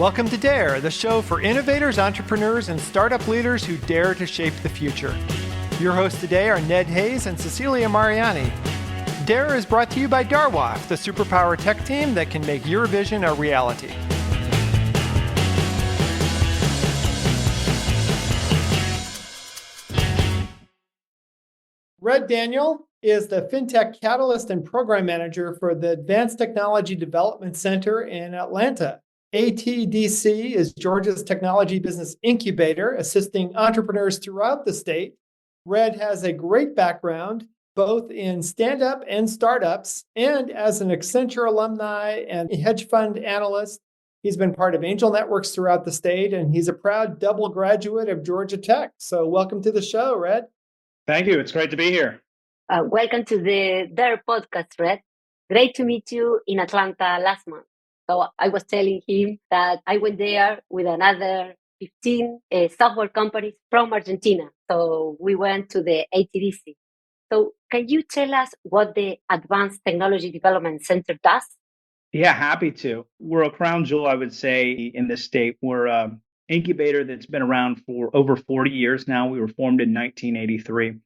Welcome to Dare, the show for innovators, entrepreneurs, and startup leaders who dare to shape the future. Your hosts today are Ned Hayes and Cecilia Mariani. Dare is brought to you by Darwaf, the superpower tech team that can make your vision a reality. Red Daniel is the FinTech Catalyst and Program Manager for the Advanced Technology Development Center in Atlanta. ATDC is Georgia's technology business incubator, assisting entrepreneurs throughout the state. Red has a great background, both in stand-up and startups, and as an Accenture alumni and hedge fund analyst. He's been part of angel networks throughout the state, and he's a proud double graduate of Georgia Tech. So welcome to the show, Red. Thank you. It's great to be here. Welcome to the Dare podcast, Red. Great to meet you in Atlanta last month. So I was telling him that I went there with another 15 software companies from Argentina. So we went to the ATDC. So can you tell us what the Advanced Technology Development Center does? Yeah, happy to. We're a crown jewel, I would say, in this state. We're an incubator that's been around for over 40 years now. We were formed in 1983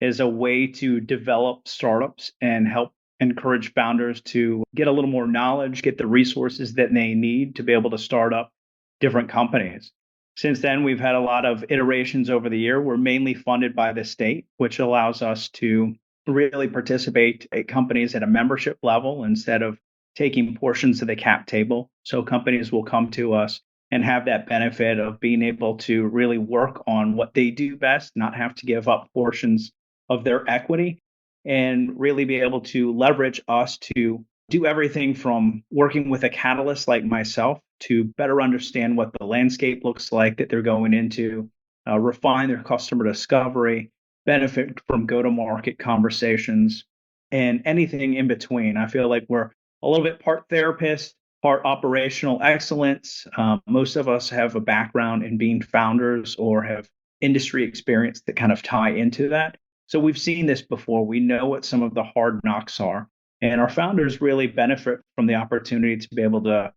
as a way to develop startups and help encourage founders to get a little more knowledge, get the resources that they need to be able to start up different companies. Since then, we've had a lot of iterations over the year. We're mainly funded by the state, which allows us to really participate at companies at a membership level instead of taking portions of the cap table. So companies will come to us and have that benefit of being able to really work on what they do best, not have to give up portions of their equity, and really be able to leverage us to do everything from working with a catalyst like myself to better understand what the landscape looks like that they're going into, refine their customer discovery, benefit from go-to-market conversations, and anything in between. I feel like we're a little bit part therapist, part operational excellence. Most of us have a background in being founders or have industry experience that kind of tie into that. So we've seen this before. We know what some of the hard knocks are. And our founders really benefit from the opportunity to be able to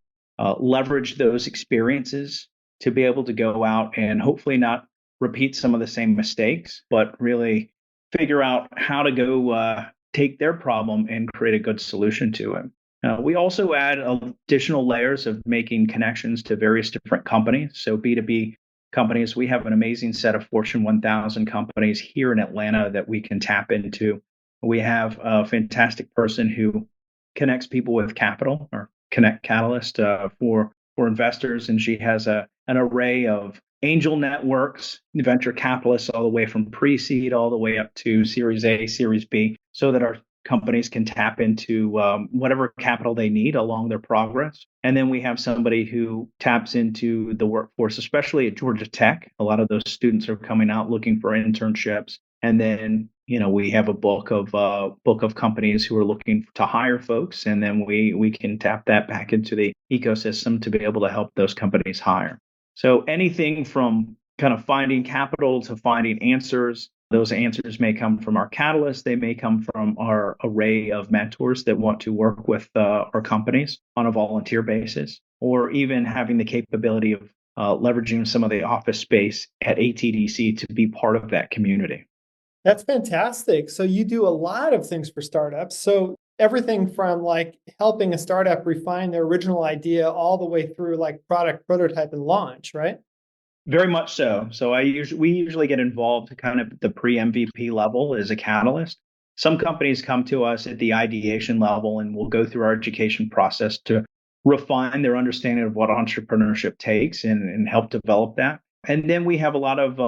leverage those experiences to be able to go out and hopefully not repeat some of the same mistakes, but really figure out how to go take their problem and create a good solution to it. We also add additional layers of making connections to various different companies. So B2B companies, we have an amazing set of Fortune 1000 companies here in Atlanta that we can tap into. We have a fantastic person who connects people with capital, or Connect Catalyst for investors, and she has an array of angel networks, venture capitalists, all the way from pre-seed all the way up to Series A, Series B, so that our companies can tap into whatever capital they need along their progress. And then we have somebody who taps into the workforce, especially at Georgia Tech. A lot of those students are coming out looking for internships. And then, we have a book of companies who are looking to hire folks. And then we can tap that back into the ecosystem to be able to help those companies hire. So anything from kind of finding capital to finding answers. Those answers may come from our catalysts. They may come from our array of mentors that want to work with our companies on a volunteer basis, or even having the capability of leveraging some of the office space at ATDC to be part of that community. That's fantastic. So you do a lot of things for startups. So everything from like helping a startup refine their original idea all the way through like product prototype and launch, right? Very much so. So we usually get involved kind of at the pre-MVP level as a catalyst. Some companies come to us at the ideation level, and we'll go through our education process to refine their understanding of what entrepreneurship takes and help develop that. And then we have a lot of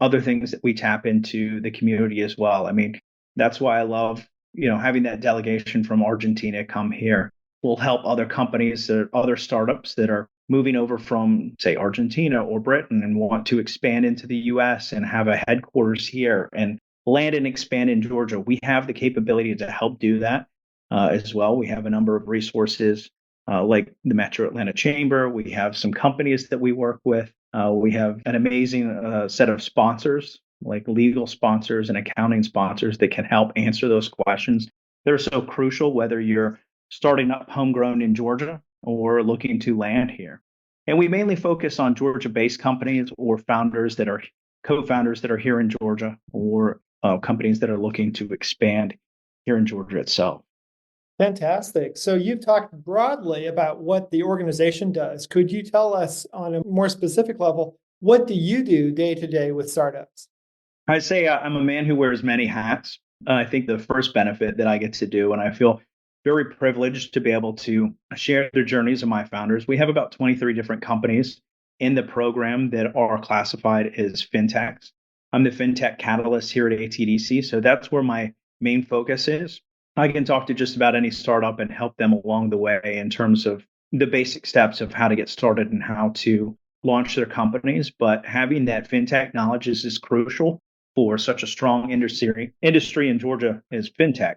other things that we tap into the community as well. I mean, that's why I love having that delegation from Argentina come here. We'll help other companies or other startups that are moving over from, say, Argentina or Britain and want to expand into the US and have a headquarters here and land and expand in Georgia. We have the capability to help do that as well. We have a number of resources like the Metro Atlanta Chamber. We have some companies that we work with. We have an amazing set of sponsors, like legal sponsors and accounting sponsors that can help answer those questions. They're so crucial, whether you're starting up homegrown in Georgia or looking to land here. And we mainly focus on Georgia-based companies or founders that are co-founders that are here in Georgia, or companies that are looking to expand here in Georgia itself. Fantastic. So you've talked broadly about what the organization does. Could you tell us on a more specific level, what do you do day to day with startups? I say I'm a man who wears many hats. I think the first benefit that I get to do, and I feel very privileged to be able to share the journeys of my founders. We have about 23 different companies in the program that are classified as fintechs. I'm the fintech catalyst here at ATDC, so that's where my main focus is. I can talk to just about any startup and help them along the way in terms of the basic steps of how to get started and how to launch their companies. But having that fintech knowledge is crucial for such a strong industry in Georgia is fintech.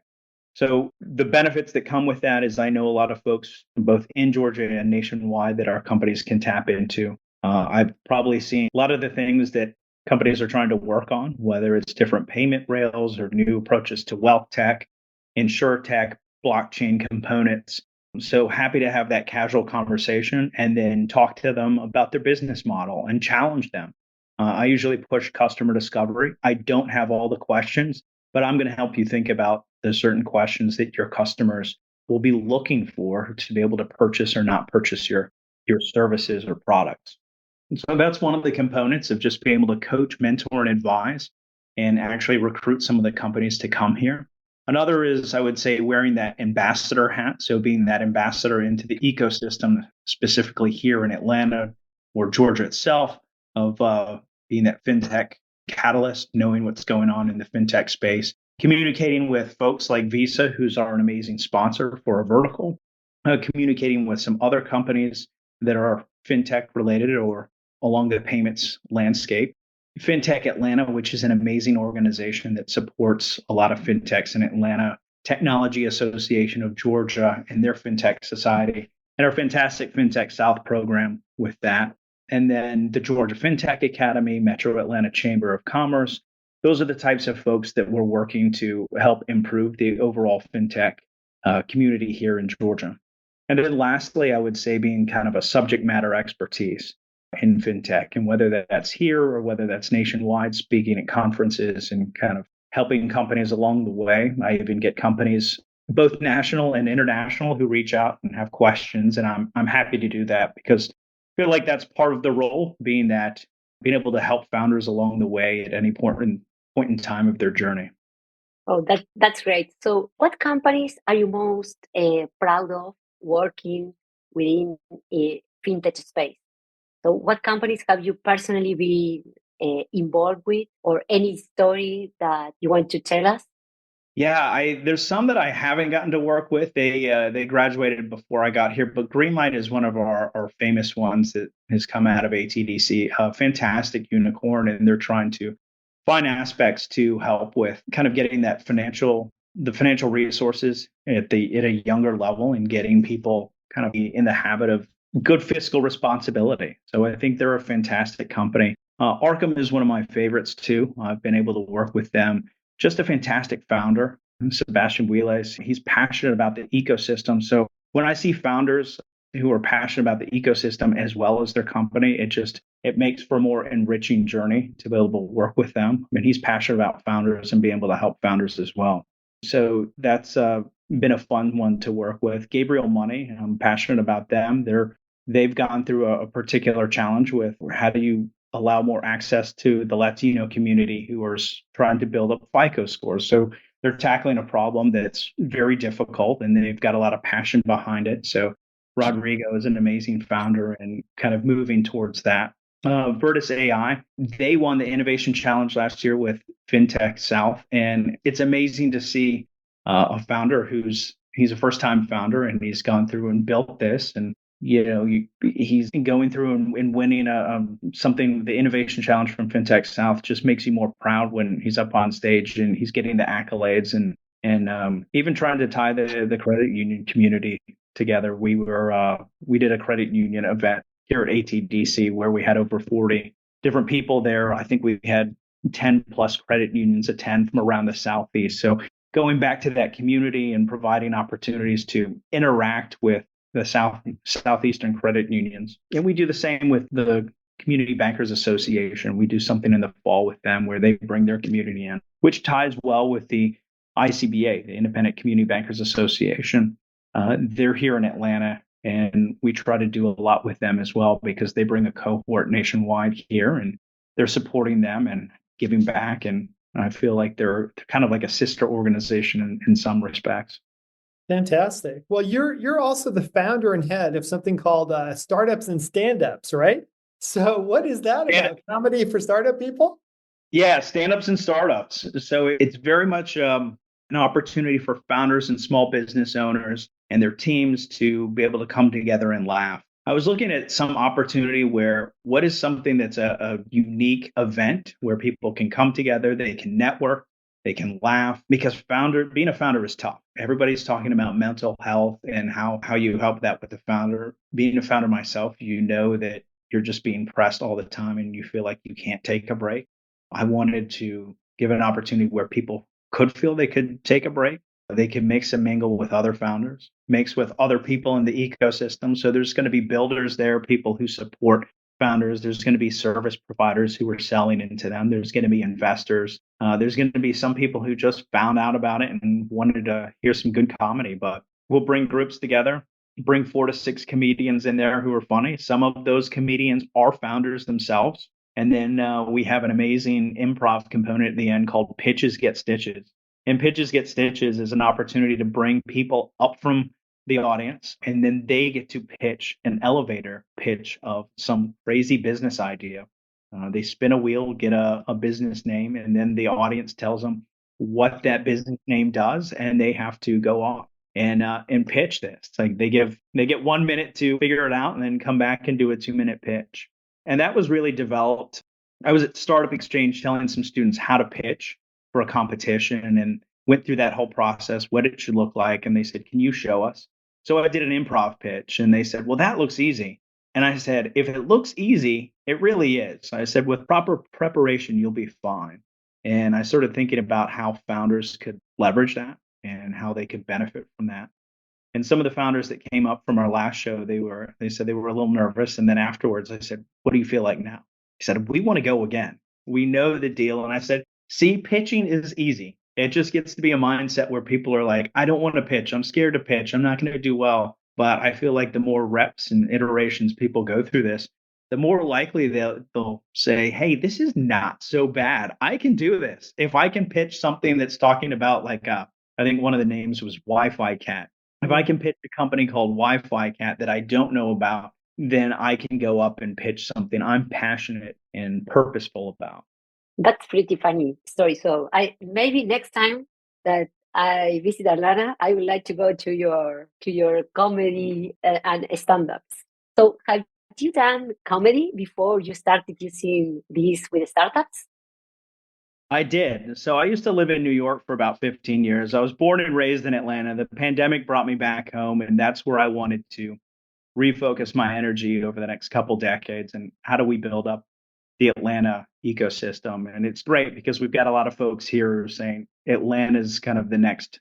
So the benefits that come with that is I know a lot of folks both in Georgia and nationwide that our companies can tap into. I've probably seen a lot of the things that companies are trying to work on, whether it's different payment rails or new approaches to wealth tech, insure tech, blockchain components. So happy to have that casual conversation and then talk to them about their business model and challenge them. I usually push customer discovery. I don't have all the questions, but I'm going to help you think about the certain questions that your customers will be looking for to be able to purchase or not purchase your services or products. And so that's one of the components of just being able to coach, mentor, and advise and actually recruit some of the companies to come here. Another is, I would say, wearing that ambassador hat. So being that ambassador into the ecosystem, specifically here in Atlanta or Georgia itself, of being that fintech catalyst, knowing what's going on in the fintech space, communicating with folks like Visa, who's our amazing sponsor for a vertical, communicating with some other companies that are fintech related or along the payments landscape. Fintech Atlanta, which is an amazing organization that supports a lot of fintechs in Atlanta, Technology Association of Georgia and their Fintech Society, and our fantastic Fintech South program with that. And then the Georgia FinTech Academy, Metro Atlanta Chamber of Commerce. Those are the types of folks that we're working to help improve the overall fintech community here in Georgia. And then lastly, I would say being kind of a subject matter expertise in fintech, and whether that's here or whether that's nationwide, speaking at conferences and kind of helping companies along the way. I even get companies, both national and international, who reach out and have questions, and I'm happy to do that because I feel like that's part of the role, being able to help founders along the way at any point in time of their journey. Oh, that's great. So, what companies are you most proud of working within a fintech space? So, what companies have you personally been involved with, or any story that you want to tell us? Yeah, there's some that I haven't gotten to work with. They graduated before I got here, but Greenlight is one of our famous ones that has come out of ATDC. A fantastic unicorn, and they're trying to find aspects to help with kind of getting the financial resources at a younger level and getting people kind of in the habit of good fiscal responsibility. So I think they're a fantastic company. Arkham is one of my favorites too. I've been able to work with them. Just a fantastic founder, Sebastian Wiles. He's passionate about the ecosystem. So when I see founders who are passionate about the ecosystem as well as their company, it makes for a more enriching journey to be able to work with them. I mean, he's passionate about founders and being able to help founders as well. So that's been a fun one to work with. Gabriel Money, I'm passionate about them. They've gone through a particular challenge with how do you allow more access to the Latino community who are trying to build up FICO scores. So they're tackling a problem that's very difficult, and they've got a lot of passion behind it. So Rodrigo is an amazing founder and kind of moving towards that. Vertus AI, they won the Innovation Challenge last year with FinTech South, and it's amazing to see a founder he's a first-time founder, and he's gone through and built this, and he's going through and winning the Innovation Challenge from FinTech South just makes you more proud when he's up on stage and he's getting the accolades and even trying to tie the credit union community together. We did a credit union event here at ATDC where we had over 40 different people there. I think we had 10 plus credit unions attend from around the Southeast. So going back to that community and providing opportunities to interact with the Southeastern credit unions. And we do the same with the Community Bankers Association. We do something in the fall with them where they bring their community in, which ties well with the ICBA, the Independent Community Bankers Association. They're here in Atlanta, and we try to do a lot with them as well because they bring a cohort nationwide here, and they're supporting them and giving back. And I feel like they're kind of like a sister organization in some respects. Fantastic. Well, you're also the founder and head of something called Startups and Stand-Ups, right? So what is that about? Comedy for startup people? Yeah, stand-ups and startups. So it's very much an opportunity for founders and small business owners and their teams to be able to come together and laugh. I was looking at some opportunity where what is something that's a unique event where people can come together, they can network, they can laugh, because being a founder is tough. Everybody's talking about mental health and how you help that with the founder. Being a founder myself, you know that you're just being pressed all the time and you feel like you can't take a break. I wanted to give an opportunity where people could feel they could take a break. They can mix and mingle with other founders, mix with other people in the ecosystem. So there's going to be builders there, people who support founders. There's going to be service providers who are selling into them. There's going to be investors. There's going to be some people who just found out about it and wanted to hear some good comedy. But we'll bring groups together, bring 4 to 6 comedians in there who are funny. Some of those comedians are founders themselves. And then we have an amazing improv component at the end called Pitches Get Stitches. And Pitches Get Stitches is an opportunity to bring people up from the audience, and then they get to pitch an elevator pitch of some crazy business idea. They spin a wheel, get a business name, and then the audience tells them what that business name does, and they have to go off and pitch this. Like they get 1 minute to figure it out, and then come back and do a 2-minute pitch. And that was really developed. I was at Startup Exchange telling some students how to pitch for a competition and went through that whole process, what it should look like. And they said, can you show us? So I did an improv pitch and they said, well, that looks easy. And I said, if it looks easy, it really is. I said, with proper preparation, you'll be fine. And I started thinking about how founders could leverage that and how they could benefit from that. And some of the founders that came up from our last show, they said they were a little nervous. And then afterwards, I said, what do you feel like now? He said, we want to go again. We know the deal. And I said, see, pitching is easy. It just gets to be a mindset where people are like, I don't want to pitch. I'm scared to pitch. I'm not going to do well. But I feel like the more reps and iterations people go through this, the more likely they'll say, hey, this is not so bad. I can do this. If I can pitch something that's talking about like, I think one of the names was Wi-Fi Cat. If I can pitch a company called Wi-Fi Cat that I don't know about, then I can go up and pitch something I'm passionate and purposeful about. That's pretty funny story. So maybe next time that I visit Atlanta, I would like to go to your comedy and stand-ups. So have you done comedy before you started using these with startups? I did. So I used to live in New York for about 15 years. I was born and raised in Atlanta. The pandemic brought me back home, and that's where I wanted to refocus my energy over the next couple decades. And how do we build up the Atlanta ecosystem? And it's great because we've got a lot of folks here saying Atlanta is kind of the next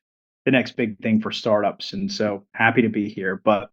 big thing for startups. And so happy to be here. But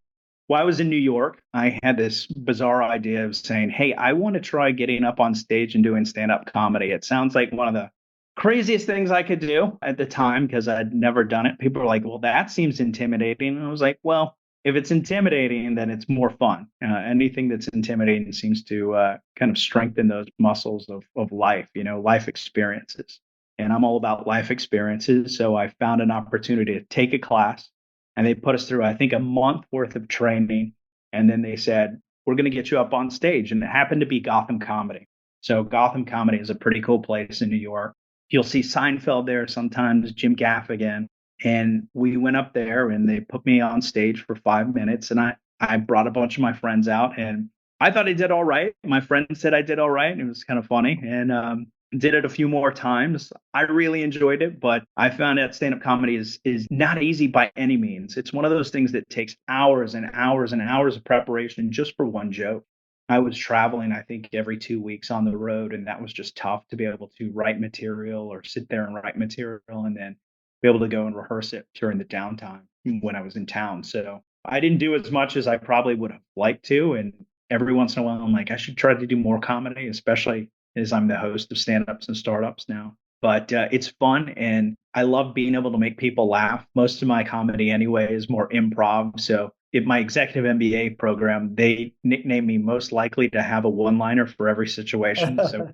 while I was in New York, I had this bizarre idea of saying, hey, I want to try getting up on stage and doing stand-up comedy. It sounds like one of the craziest things I could do at the time because I'd never done it. People were like, well, that seems intimidating. And I was like, well, if it's intimidating, then it's more fun. Anything that's intimidating seems to kind of strengthen those muscles of life, life experiences. And I'm all about life experiences. So I found an opportunity to take a class. And they put us through, I think, a month worth of training. And then they said, we're going to get you up on stage. And it happened to be Gotham Comedy. So Gotham Comedy is a pretty cool place in New York. You'll see Seinfeld there sometimes, Jim Gaffigan. And we went up there and they put me on stage for 5 minutes. And I brought a bunch of my friends out and I thought I did all right. My friend said I did all right. And it was kind of funny. And did it a few more times. I really enjoyed it, but I found that stand-up comedy is not easy by any means. It's one of those things that takes hours and hours and hours of preparation just for one joke. I was traveling, I think, every 2 weeks on the road, and that was just tough to be able to write material or sit there and write material and then be able to go and rehearse it during the downtime when I was in town. So I didn't do as much as I probably would have liked to. And every once in a while, I'm like, I should try to do more comedy, especially as I'm the host of stand ups and startups now. But it's fun and I love being able to make people laugh. Most of my comedy, anyway, is more improv. So, in my executive MBA program, they nickname me most likely to have a one liner for every situation. So,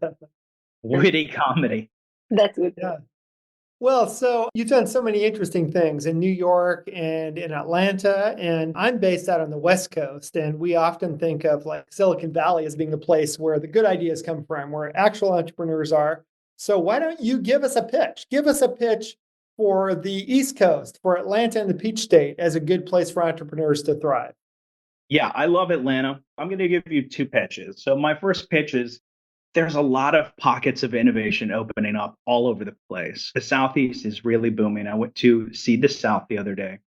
witty comedy. That's good. Yeah. Well, so you've done so many interesting things in New York and in Atlanta, and I'm based out on the West Coast, and we often think of like Silicon Valley as being the place where the good ideas come from, where actual entrepreneurs are. So why don't you give us a pitch? Give us a pitch for the East Coast, for Atlanta and the Peach State as a good place for entrepreneurs to thrive. Yeah, I love Atlanta. I'm going to give you two pitches. So, my first pitch is there's a lot of pockets of innovation opening up all over the place. The Southeast is really booming. I went to see the South the other day.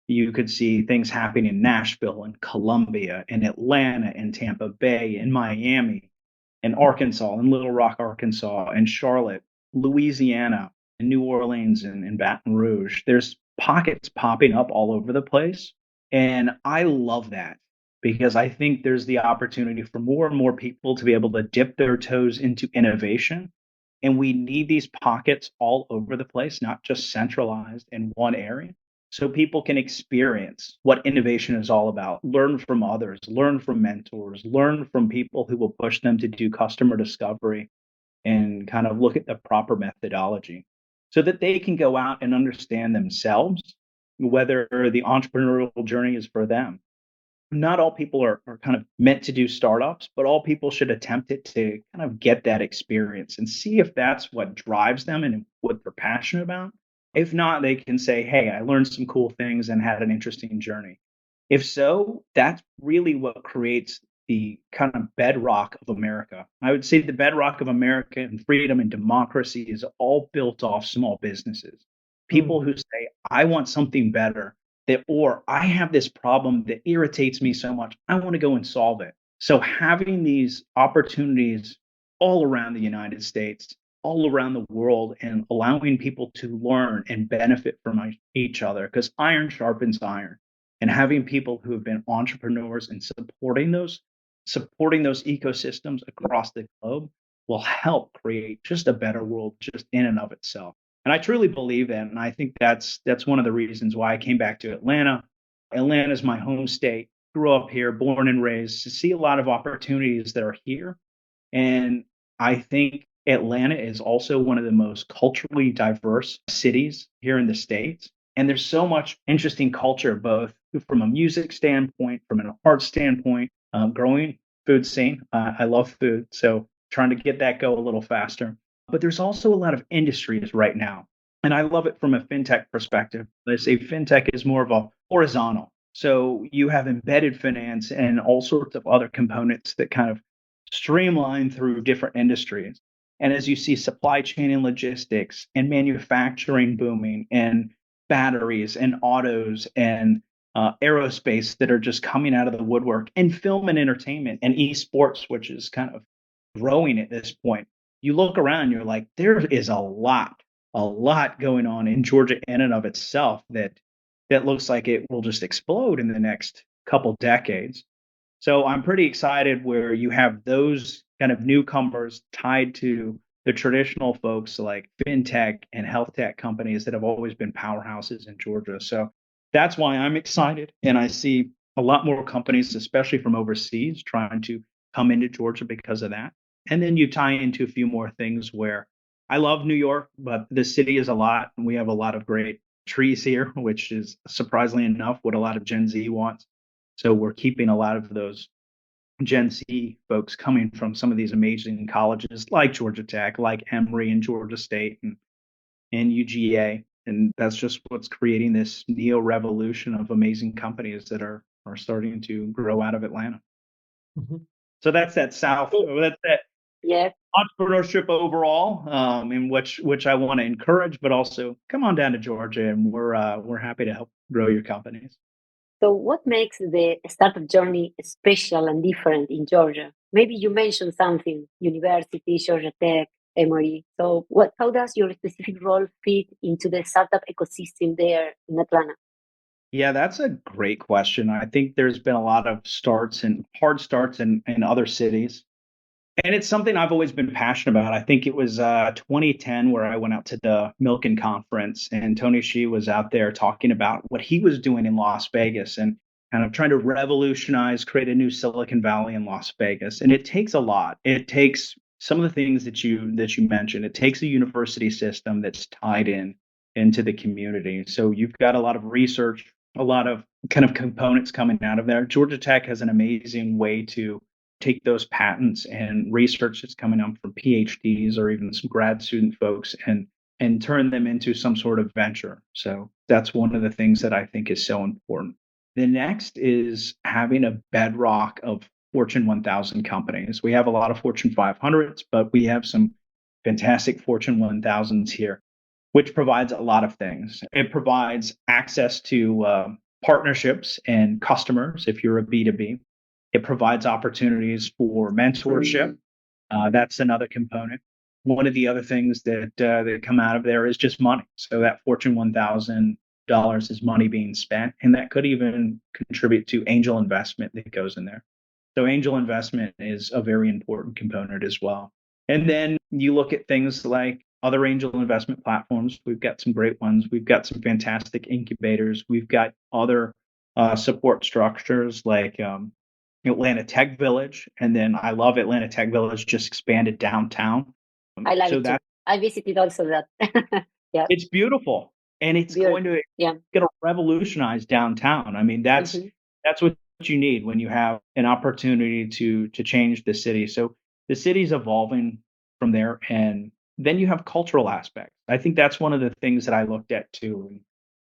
You could see things happening in Nashville and Columbia and Atlanta and Tampa Bay and Miami and Arkansas and Little Rock, Arkansas and Charlotte, Louisiana and New Orleans and Baton Rouge. There's pockets popping up all over the place. And I love that because I think there's the opportunity for more and more people to be able to dip their toes into innovation. And we need these pockets all over the place, not just centralized in one area, so people can experience what innovation is all about, learn from others, learn from mentors, learn from people who will push them to do customer discovery and kind of look at the proper methodology so that they can go out and understand themselves whether the entrepreneurial journey is for them. Not all people are kind of meant to do startups, but all people should attempt it to kind of get that experience and see if that's what drives them and what they're passionate about. If not, they can say, hey, I learned some cool things and had an interesting journey. If so, that's really what creates the kind of bedrock of America. I would say the bedrock of America and freedom and democracy is all built off small businesses. People who say, I want something better, that, or I have this problem that irritates me so much, I want to go and solve it. So having these opportunities all around the United States, all around the world, and allowing people to learn and benefit from each other, because iron sharpens iron, and having people who have been entrepreneurs and supporting those ecosystems across the globe will help create just a better world just in and of itself. And I truly believe that. And I think that's one of the reasons why I came back to Atlanta. Atlanta is my home state, grew up here, born and raised, to see a lot of opportunities that are here. And I think Atlanta is also one of the most culturally diverse cities here in the States. And there's so much interesting culture, both from a music standpoint, from an art standpoint, growing food scene. I love food, so trying to get that go a little faster. But there's also a lot of industries right now. And I love it from a fintech perspective. They say fintech is more of a horizontal. So you have embedded finance and all sorts of other components that kind of streamline through different industries. And as you see supply chain and logistics and manufacturing booming and batteries and autos and aerospace that are just coming out of the woodwork, and film and entertainment and esports, which is kind of growing at this point. You look around, you're like, there is a lot going on in Georgia in and of itself that looks like it will just explode in the next couple decades. So I'm pretty excited where you have those kind of newcomers tied to the traditional folks like fintech and health tech companies that have always been powerhouses in Georgia. So that's why I'm excited. And I see a lot more companies, especially from overseas, trying to come into Georgia because of that. And then you tie into a few more things where I love New York, but the city is a lot. And we have a lot of great trees here, which is surprisingly enough what a lot of Gen Z wants. So we're keeping a lot of those Gen Z folks coming from some of these amazing colleges like Georgia Tech, like Emory and Georgia State and UGA. And that's just what's creating this neo revolution of amazing companies that are starting to grow out of Atlanta. Mm-hmm. So that's that South. That's that entrepreneurship overall, in which I want to encourage, but also come on down to Georgia, and we're happy to help grow your companies. So, what makes the startup journey special and different in Georgia? Maybe you mentioned something: university, Georgia Tech, Emory. So, how does your specific role fit into the startup ecosystem there in Atlanta? Yeah, that's a great question. I think there's been a lot of starts and hard starts in other cities. And it's something I've always been passionate about. I think it was 2010 where I went out to the Milken conference and Tony Hsieh was out there talking about what he was doing in Las Vegas and kind of trying to revolutionize, create a new Silicon Valley in Las Vegas. And it takes a lot. It takes some of the things that you mentioned. It takes a university system that's tied into the community. So you've got a lot of research, a lot of kind of components coming out of there. Georgia Tech has an amazing way to take those patents and research that's coming up from PhDs or even some grad student folks and turn them into some sort of venture. So that's one of the things that I think is so important. The next is having a bedrock of Fortune 1000 companies. We have a lot of Fortune 500s, but we have some fantastic Fortune 1000s here, which provides a lot of things. It provides access to partnerships and customers if you're a B2B. It provides opportunities for mentorship. That's another component. One of the other things that come out of there is just money. So that Fortune 1000 dollars is money being spent, and that could even contribute to angel investment that goes in there. So angel investment is a very important component as well. And then you look at things like other angel investment platforms. We've got some great ones. We've got some fantastic incubators. We've got other support structures like Atlanta Tech Village, and then I love Atlanta Tech Village just expanded downtown. I love So it too. that I visited also that. Yeah, it's beautiful, and it's beautiful. going to revolutionize downtown. I mean, that's what you need when you have an opportunity to change the city. So the city's evolving from there, and then you have cultural aspects. I think that's one of the things that I looked at too. And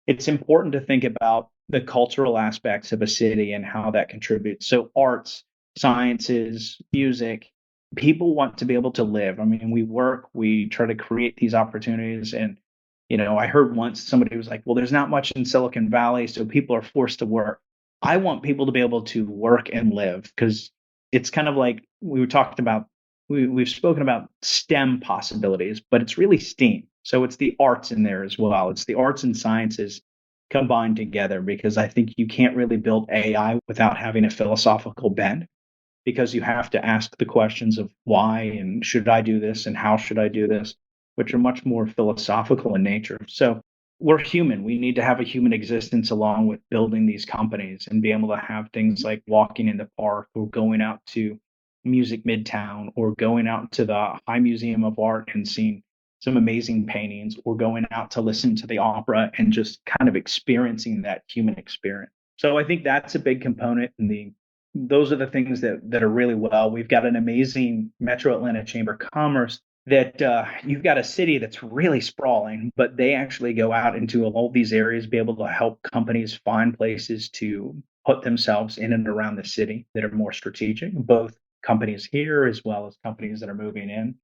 it's important to think about the cultural aspects of a city and how that contributes. So arts, sciences, music, people want to be able to live. I mean, we work, we try to create these opportunities. And, I heard once somebody was like, well, there's not much in Silicon Valley, so people are forced to work. I want people to be able to work and live because it's kind of like we've spoken about STEM possibilities, but it's really STEAM. So it's the arts in there as well. It's the arts and sciences combined together because I think you can't really build AI without having a philosophical bent because you have to ask the questions of why and should I do this and how should I do this, which are much more philosophical in nature. So we're human. We need to have a human existence along with building these companies and be able to have things like walking in the park or going out to Music Midtown or going out to the High Museum of Art and seeing some amazing paintings or going out to listen to the opera and just kind of experiencing that human experience. So I think that's a big component and those are the things that are really well. We've got an amazing Metro Atlanta Chamber of Commerce that you've got a city that's really sprawling, but they actually go out into all these areas, be able to help companies find places to put themselves in and around the city that are more strategic, both companies here as well as companies that are moving in.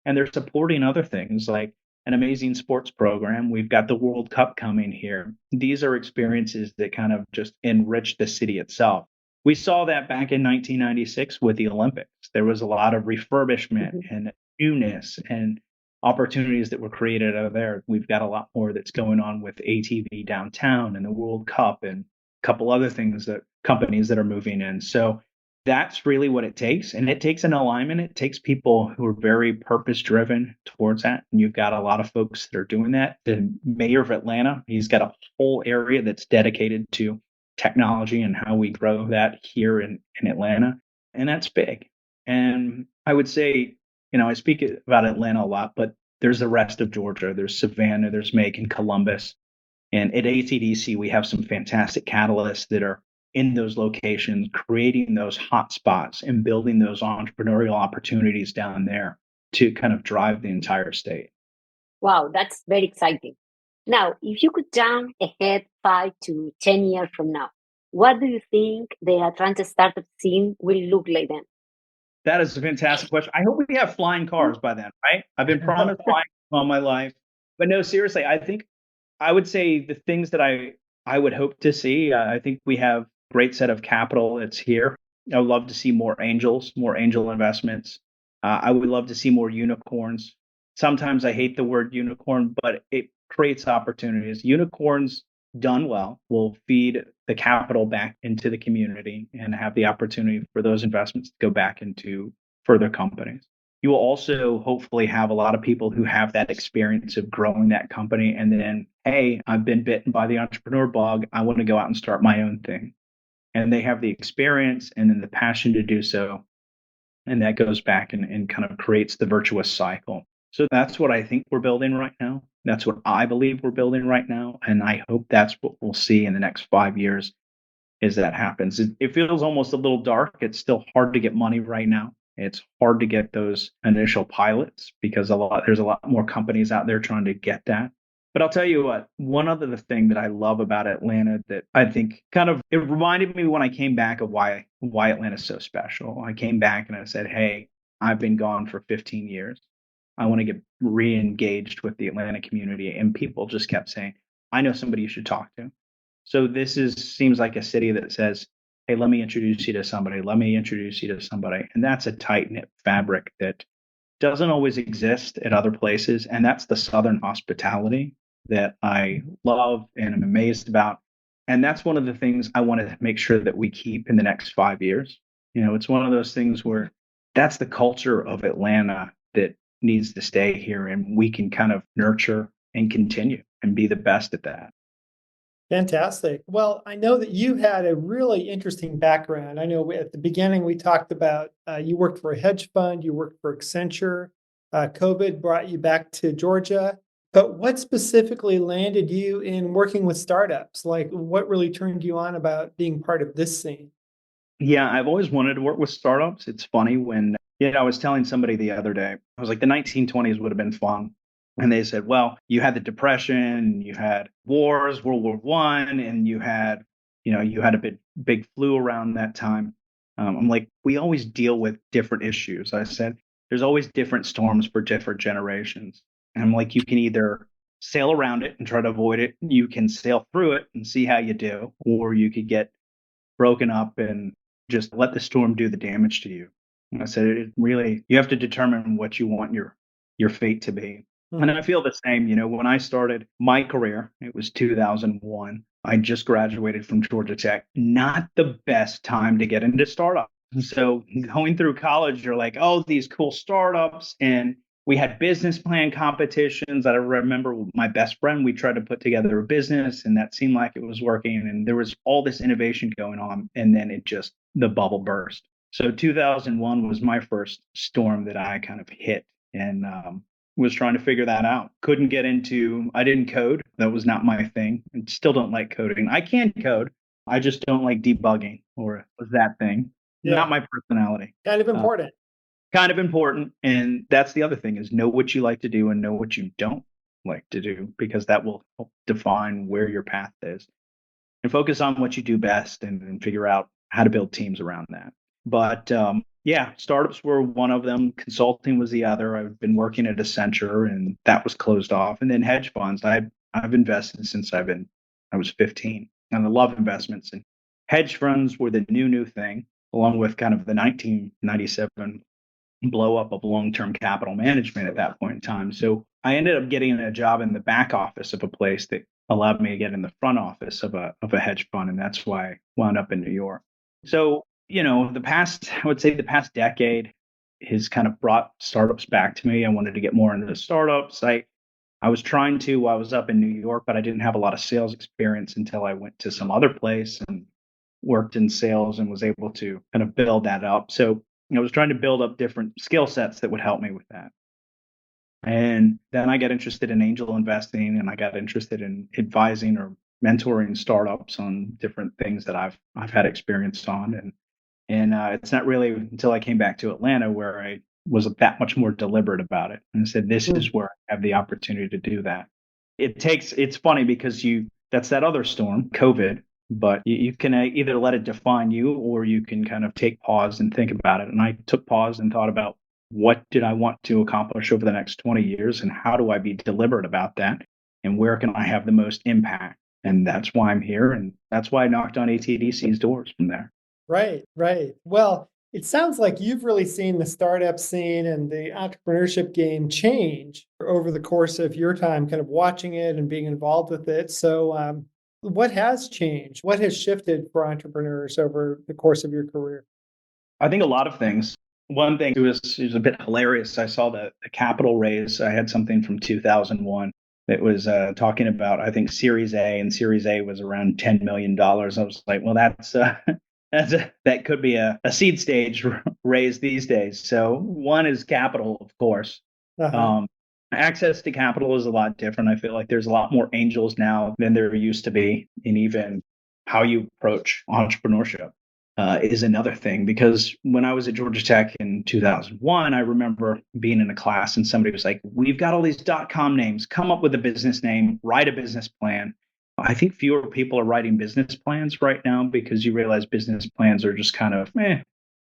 And they're supporting other things like an amazing sports program. We've got the World Cup coming here. These are experiences that kind of just enrich the city itself. We saw that back in 1996 with the Olympics. There was a lot of refurbishment and newness and opportunities that were created out of there. We've got a lot more that's going on with ATV downtown and the World Cup and a couple other things that companies that are moving in. So that's really what it takes. And it takes an alignment. It takes people who are very purpose driven towards that. And you've got a lot of folks that are doing that. The mayor of Atlanta, he's got a whole area that's dedicated to technology and how we grow that here in Atlanta. And that's big. And I would say, I speak about Atlanta a lot, but there's the rest of Georgia. There's Savannah, there's Macon, Columbus. And at ATDC, we have some fantastic catalysts that are in those locations, creating those hot spots and building those entrepreneurial opportunities down there to kind of drive the entire state. Wow, that's very exciting. Now, if you could jump ahead 5 to 10 years from now, what do you think the Atlanta startup scene will look like then? That is a fantastic question. I hope we have flying cars by then, right? I've been promised flying all my life. But no, seriously, I think I would say the things that I would hope to see, I think we have great set of capital that's here. I would love to see more angels, more angel investments. I would love to see more unicorns. Sometimes I hate the word unicorn, but it creates opportunities. Unicorns done well, will feed the capital back into the community and have the opportunity for those investments to go back into further companies. You will also hopefully have a lot of people who have that experience of growing that company and then, hey, I've been bitten by the entrepreneur bug. I want to go out and start my own thing. And they have the experience and then the passion to do so. And that goes back and kind of creates the virtuous cycle. So that's what I think we're building right now. That's what I believe we're building right now. And I hope that's what we'll see in the next 5 years is that happens. It feels almost a little dark. It's still hard to get money right now. It's hard to get those initial pilots because there's a lot more companies out there trying to get that. But I'll tell you what, one other thing that I love about Atlanta that I think it reminded me when I came back of why Atlanta's so special. I came back and I said, hey, I've been gone for 15 years. I want to get re-engaged with the Atlanta community. And people just kept saying, I know somebody you should talk to. So seems like a city that says, hey, let me introduce you to somebody. Let me introduce you to somebody. And that's a tight-knit fabric that doesn't always exist at other places. And that's the Southern hospitality that I love and am amazed about. And that's one of the things I want to make sure that we keep in the next 5 years. It's one of those things where that's the culture of Atlanta that needs to stay here, and we can kind of nurture and continue and be the best at that. Fantastic. Well, I know that you had a really interesting background. I know at the beginning we talked about you worked for a hedge fund, you worked for Accenture. COVID brought you back to Georgia. But what specifically landed you in working with startups? Like, what really turned you on about being part of this scene? Yeah, I've always wanted to work with startups. It's funny when I was telling somebody the other day, I was like, the 1920s would have been fun. And they said, well, you had the Depression, you had wars, World War One, and you had a big flu around that time. I'm like, we always deal with different issues. I said, there's always different storms for different generations. And I'm like, you can either sail around it and try to avoid it, you can sail through it and see how you do, or you could get broken up and just let the storm do the damage to you. And I said, you have to determine what you want your fate to be. And I feel the same, when I started my career, it was 2001. I just graduated from Georgia Tech. Not the best time to get into startups. So going through college, you're like, oh, these cool startups. And we had business plan competitions. I remember my best friend, we tried to put together a business and that seemed like it was working. And there was all this innovation going on. And then the bubble burst. So 2001 was my first storm that I kind of hit. And was trying to figure that out. I didn't code. That was not my thing. And still don't like coding. I can code. I just don't like debugging or that thing. Yeah. Not my personality. Kind of important. And that's the other thing is know what you like to do and know what you don't like to do, because that will help define where your path is. And focus on what you do best and figure out how to build teams around that. But startups were one of them. Consulting was the other. I've been working at Accenture, and that was closed off. And then hedge funds. I've invested since I was 15, and I love investments. And hedge funds were the new thing, along with kind of the 1997 blow up of long-term capital management at that point in time. So I ended up getting a job in the back office of a place that allowed me to get in the front office of a hedge fund, and that's why I wound up in New York. So the past decade has kind of brought startups back to me. I wanted to get more into the startups. I was up in New York, but I didn't have a lot of sales experience until I went to some other place and worked in sales and was able to kind of build that up. So I was trying to build up different skill sets that would help me with that. And then I got interested in angel investing, and I got interested in advising or mentoring startups on different things that I've had experience on. And it's not really until I came back to Atlanta where I was that much more deliberate about it. And I said, this is where I have the opportunity to do that. It's funny because that's that other storm, COVID, but you can either let it define you or you can kind of take pause and think about it. And I took pause and thought about what did I want to accomplish over the next 20 years and how do I be deliberate about that? And where can I have the most impact? And that's why I'm here. And that's why I knocked on ATDC's doors from there. Right. Well, it sounds like you've really seen the startup scene and the entrepreneurship game change over the course of your time, kind of watching it and being involved with it. So What has changed? What has shifted for entrepreneurs over the course of your career? I think a lot of things. One thing it was a bit hilarious. I saw the capital raise. I had something from 2001 that was talking about, I think, Series A, and Series A was around $10 million. I was like, well, that could be a seed stage raise these days. So one is capital, of course. Uh-huh. Um, Access to capital is a lot different. I feel like there's a lot more angels now than there used to be, and even how you approach entrepreneurship is another thing. Because when I was at Georgia Tech in 2001, I remember being in a class and somebody was like, "We've got all these .com names. Come up with a business name. Write a business plan." I think fewer people are writing business plans right now because you realize business plans are just kind of meh.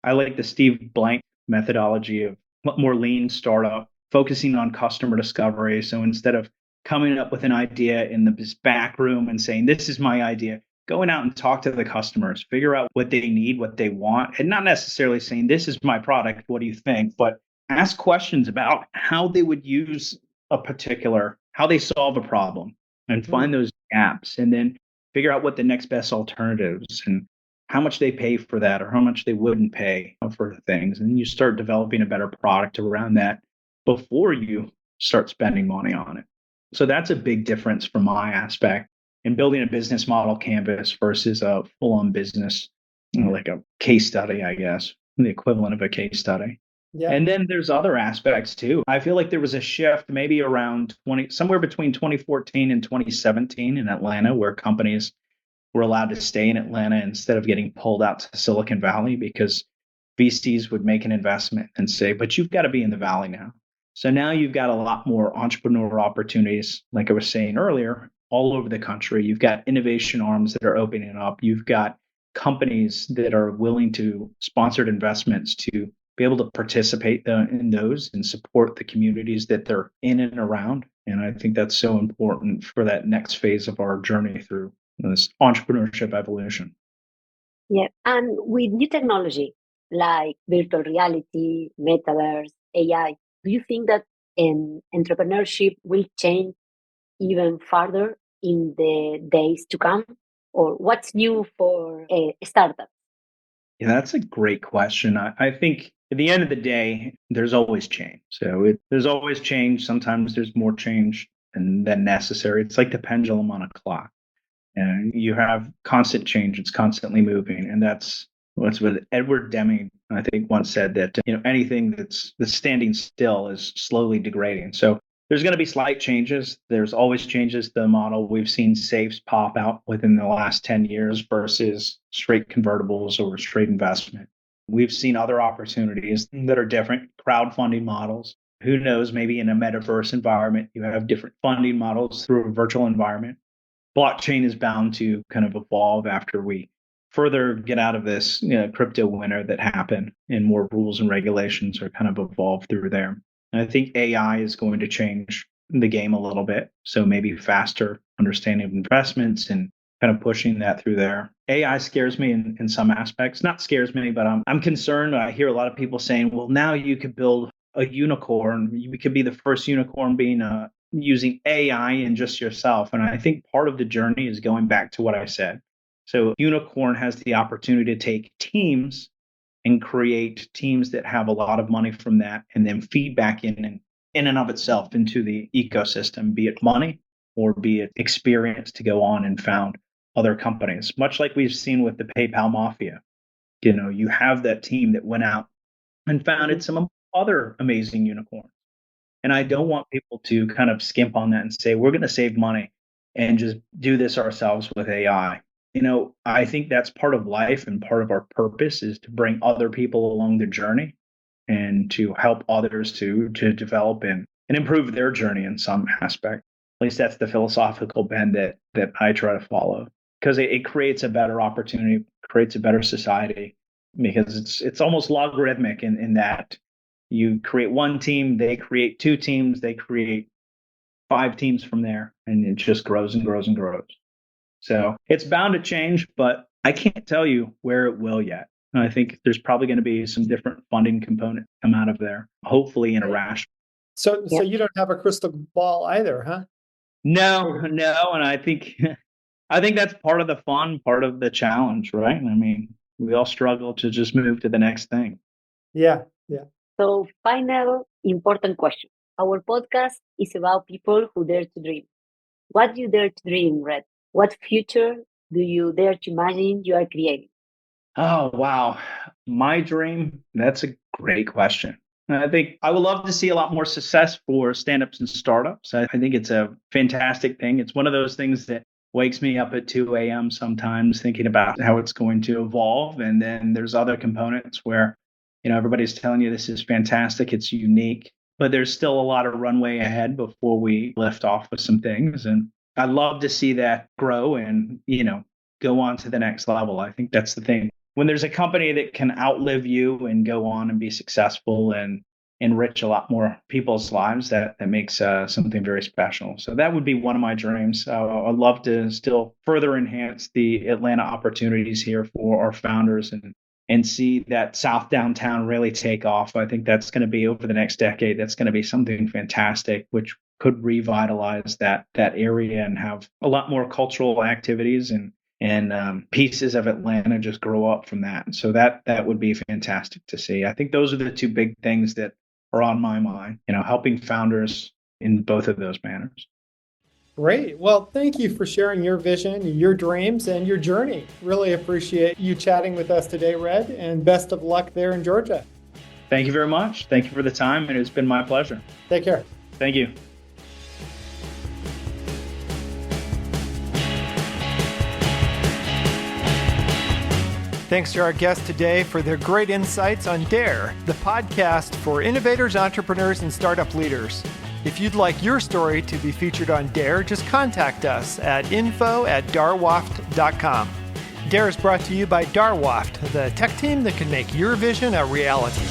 I like the Steve Blank methodology of more lean startup, focusing on customer discovery. So instead of coming up with an idea in this back room and saying, "This is my idea," going out and talk to the customers, figure out what they need, what they want, and not necessarily saying, "This is my product, what do you think?" But ask questions about how they would use how they solve a problem, and find those gaps, and then figure out what the next best alternatives and how much they pay for that or how much they wouldn't pay for things. And you start developing a better product around that before you start spending money on it. So that's a big difference from my aspect in building a business model canvas versus a full on business, like a case study, I guess, the equivalent of a case study. Yeah. And then there's other aspects too. I feel like there was a shift maybe around somewhere between 2014 and 2017 in Atlanta, where companies were allowed to stay in Atlanta instead of getting pulled out to Silicon Valley, because VCs would make an investment and say, "But you've got to be in the Valley now." So now you've got a lot more entrepreneur opportunities, like I was saying earlier, all over the country. You've got innovation arms that are opening up. You've got companies that are willing to sponsored investments to be able to participate in those and support the communities that they're in and around. And I think that's so important for that next phase of our journey through this entrepreneurship evolution. Yeah. And with new technology like virtual reality, metaverse, AI, do you think that entrepreneurship will change even further in the days to come? Or what's new for startups? Yeah, that's a great question. I think at the end of the day, there's always change. There's always change. Sometimes there's more change than necessary. It's like the pendulum on a clock. And you have constant change. It's constantly moving. And that's what's with Edward Deming, I think, once said that, anything that's standing still is slowly degrading. So there's going to be slight changes. There's always changes to the model. We've seen safes pop out within the last 10 years versus straight convertibles or straight investment. We've seen other opportunities that are different, crowdfunding models. Who knows, maybe in a metaverse environment, you have different funding models through a virtual environment. Blockchain is bound to kind of evolve after we further get out of this crypto winter that happened, and more rules and regulations are kind of evolved through there. And I think AI is going to change the game a little bit. So maybe faster understanding of investments and kind of pushing that through there. AI scares me in some aspects. Not scares me, but I'm concerned. I hear a lot of people saying, well, now you could build a unicorn. You could be the first unicorn being using AI and just yourself. And I think part of the journey is going back to what I said. So Unicorn has the opportunity to take teams and create teams that have a lot of money from that, and then feedback in and of itself into the ecosystem, be it money or be it experience to go on and found other companies, much like we've seen with the PayPal Mafia. You have that team that went out and founded some other amazing unicorns. And I don't want people to kind of skimp on that and say, we're going to save money and just do this ourselves with AI. I think that's part of life, and part of our purpose is to bring other people along the journey and to help others to develop and improve their journey in some aspect. At least that's the philosophical bend that I try to follow, because it creates a better opportunity, creates a better society, because it's almost logarithmic in that you create one team, they create two teams, they create 5 teams from there, and it just grows and grows and grows. So it's bound to change, but I can't tell you where it will yet. I think there's probably going to be some different funding component come out of there, hopefully in a rational. So you don't have a crystal ball either, huh? No, and I think I think that's part of the fun, part of the challenge, right? I mean, we all struggle to just move to the next thing. Yeah, yeah. So, final important question. Our podcast is about people who dare to dream. What do you dare to dream, Red? What future do you dare to imagine you are creating? Oh, wow. My dream, that's a great question. I think I would love to see a lot more success for stand-ups and startups. I think it's a fantastic thing. It's one of those things that wakes me up at 2 a.m. sometimes thinking about how it's going to evolve. And then there's other components where, everybody's telling you this is fantastic, it's unique, but there's still a lot of runway ahead before we lift off with some things. And I'd love to see that grow and, go on to the next level. I think that's the thing. When there's a company that can outlive you and go on and be successful and enrich a lot more people's lives, that makes something very special. So that would be one of my dreams. I'd love to still further enhance the Atlanta opportunities here for our founders and see that South Downtown really take off. I think that's going to be over the next decade. That's going to be something fantastic, which could revitalize that area and have a lot more cultural activities and pieces of Atlanta just grow up from that. So that would be fantastic to see. I think those are the two big things that are on my mind, helping founders in both of those manners. Great. Well, thank you for sharing your vision, your dreams, and your journey. Really appreciate you chatting with us today, Red, and best of luck there in Georgia. Thank you very much. Thank you for the time, and it's been my pleasure. Take care. Thank you. Thanks to our guests today for their great insights on DARE, the podcast for innovators, entrepreneurs, and startup leaders. If you'd like your story to be featured on DARE, just contact us at info@darwaft.com. DARE is brought to you by Darwaft, the tech team that can make your vision a reality.